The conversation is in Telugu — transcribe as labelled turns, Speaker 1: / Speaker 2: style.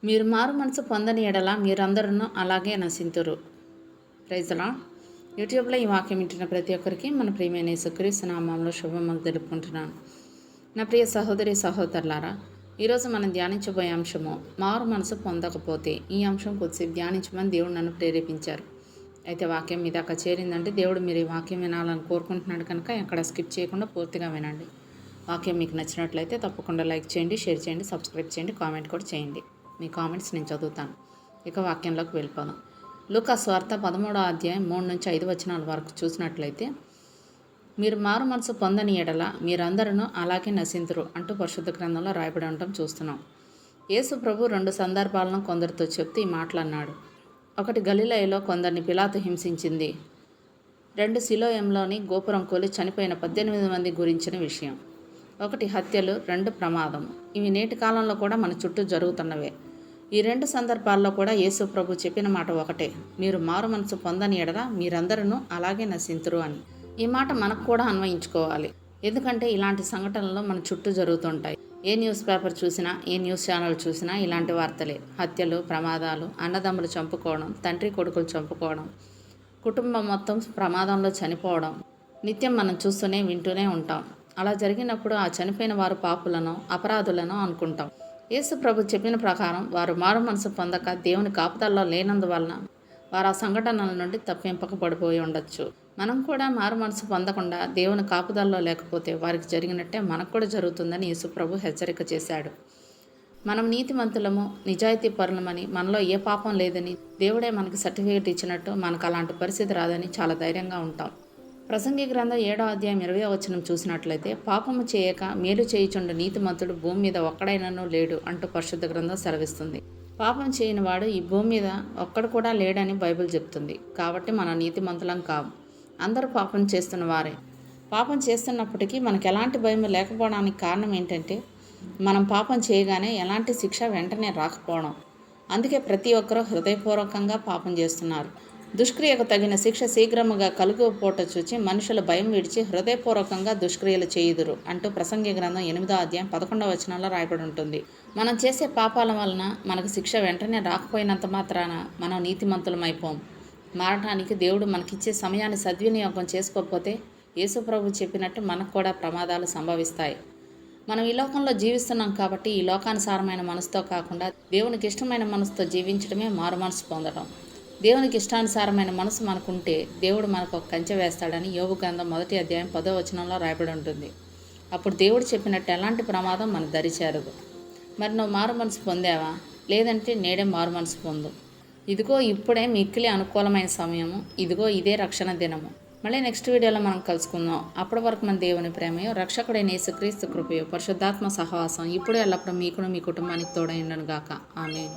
Speaker 1: మీరు మారు మనసు పొందని ఎడల మీరందరూ అలాగే నశింతురు. Praise the lord. యూట్యూబ్లో ఈ వాక్యం వింటున్న ప్రతి ఒక్కరికి మన ప్రియమైన యేసుక్రీస్తు నామములో శుభములు తెలుపుకుంటున్నాను. నా ప్రియ సహోదరి సహోదరులారా, ఈరోజు మనం ధ్యానించబోయే అంశము మారు మనసు పొందకపోతే. ఈ అంశం కొద్దిసేపు ధ్యానించమని దేవుడు నన్ను ప్రేరేపించారు. అయితే వాక్యం మీ దాకా చేరిందంటే దేవుడు మీరు ఈ వాక్యం వినాలని కోరుకుంటున్నాడు కనుక ఎక్కడ స్కిప్ చేయకుండా పూర్తిగా వినండి. వాక్యం మీకు నచ్చినట్లయితే తప్పకుండా లైక్ చేయండి, షేర్ చేయండి, సబ్స్క్రైబ్ చేయండి, కామెంట్ కూడా చేయండి. మీ కామెంట్స్ నేను చదువుతాను. ఇక వాక్యంలోకి వెళ్ళిపోదాం. లూకా సువార్త 13వ అధ్యాయం 3 నుంచి 5 వచనాల వరకు చూసినట్లయితే, మీరు మారు మనసు పొందని ఎడల మీరందరూ అలాగే నశింతురు అంటూ పరిశుద్ధ గ్రంథంలో రాయబడి ఉండటం చూస్తున్నాం. యేసు ప్రభు 2 సందర్భాలను కొందరితో చెప్తూ ఈ మాటలన్నాడు. ఒకటి, గలిలయలో కొందరిని పిలాతు హింసించింది. 2, సిలోయంలోని గోపురం కూలి చనిపోయిన 18 మంది గురించిన విషయం. 1, హత్యలు. 2, ప్రమాదం. ఇవి నేటి కాలంలో కూడా మన చుట్టూ జరుగుతున్నవే. ఈ 2 సందర్భాల్లో కూడా యేసు ప్రభు చెప్పిన మాట ఒకటే, మీరు మారు మనసు పొందని ఎడల మీరందరూ అలాగే నశింతురు అని. ఈ మాట మనకు కూడా అన్వయించుకోవాలి. ఎందుకంటే ఇలాంటి సంఘటనలు మన చుట్టూ జరుగుతుంటాయి. ఏ న్యూస్ పేపర్ చూసినా, ఏ న్యూస్ ఛానల్ చూసినా ఇలాంటి వార్తలే. హత్యలు, ప్రమాదాలు, అన్నదమ్ములు చంపుకోవడం, తండ్రి కొడుకులు చంపుకోవడం, కుటుంబం మొత్తం ప్రమాదంలో చనిపోవడం నిత్యం మనం చూస్తూనే వింటూనే ఉంటాం. అలా జరిగినప్పుడు ఆ చనిపోయిన వారు పాపులను, అపరాధులను అనుకుంటాం. యేసు ప్రభు చెప్పిన ప్రకారం వారు మారు మనసు పొందక దేవుని కాపుదల్లో లేనందువలన వారు ఆ సంఘటనల నుండి తప్పింపకపడిపోయి ఉండొచ్చు. మనం కూడా మారు మనసు పొందకుండా దేవుని కాపుదల్లో లేకపోతే వారికి జరిగినట్టే మనకు కూడా జరుగుతుందని యేసు ప్రభు హెచ్చరిక చేశాడు. మనం నీతిమంతులము, నిజాయితీ పరులమని, మనలో ఏ పాపం లేదని దేవుడే మనకి సర్టిఫికేట్ ఇచ్చినట్టు మనకు అలాంటి పరిస్థితి రాదని చాలా ధైర్యంగా ఉంటాం. ప్రసంగి గ్రంథం 7వ అధ్యాయం 20వ వచనం చూసినట్లయితే, పాపము చేయక మేలు చేయుచుండు నీతిమంతుడు భూమి మీద ఒక్కడైనను లేడు అంటూ పరిశుద్ధ గ్రంథం సెలవిస్తుంది. పాపం చేయని వాడు ఈ భూమి మీద ఒక్కడు కూడా లేడని బైబిల్ చెప్తుంది. కాబట్టి మనం నీతిమంతులం కాము. అందరూ పాపం చేస్తున్న వారే. పాపం చేస్తున్నప్పటికీ మనకు ఎలాంటి భయం లేకపోవడానికి కారణం ఏంటంటే, మనం పాపం చేయగానే ఎలాంటి శిక్ష వెంటనే రాకపోవడం. అందుకే ప్రతి ఒక్కరూ హృదయపూర్వకంగా పాపం చేస్తున్నారు. దుష్క్రియకు తగిన శిక్ష శీఘ్రముగా కలుగుపోట చూచి మనుషుల భయం విడిచి హృదయపూర్వకంగా దుష్క్రియలు చేయుదురు అంటూ ప్రసంగి గ్రంథం 8వ అధ్యాయం 11వ వచనంలో రాయబడి ఉంటుంది. మనం చేసే పాపాల వలన మనకు శిక్ష వెంటనే రాకపోయినంత మాత్రాన మనం నీతిమంతులమైపోం. మారటానికి దేవుడు మనకిచ్చే సమయాన్ని సద్వినియోగం చేసుకోకపోతే యేసు ప్రభు చెప్పినట్టు మనకు కూడా ప్రమాదాలు సంభవిస్తాయి. మనం ఈ లోకంలో జీవిస్తున్నాం కాబట్టి ఈ లోకానుసారమైన మనసుతో కాకుండా దేవునికి ఇష్టమైన మనసుతో జీవించడమే మారు మనసు పొందడం. దేవునికి ఇష్టానుసారమైన మనసు మనకుంటే దేవుడు మనకు ఒక కంచె వేస్తాడని యోబు గ్రంథం 1వ అధ్యాయం 10వ వచనంలో రాయబడి ఉంటుంది. అప్పుడు దేవుడు చెప్పినట్టు ఎలాంటి ప్రమాదం మన దరి చేరదు. మరి నువ్వు మారు మనసు పొందావా? లేదంటే నేడే మారు మనసు పొందు. ఇదిగో ఇప్పుడే మిక్కిలి అనుకూలమైన సమయము. ఇదిగో ఇదే రక్షణ దినము. మళ్ళీ నెక్స్ట్ వీడియోలో మనం కలుసుకుందాం. అప్పటి వరకు మన దేవుని ప్రేమయో, రక్షకుడైన యేసుక్రీస్తు కృపయో, పరిశుద్ధాత్మ సహవాసం ఇప్పుడు ఎల్లప్పుడూ మీకును మీ కుటుంబానికి తోడైండును గాక. ఆమేన్.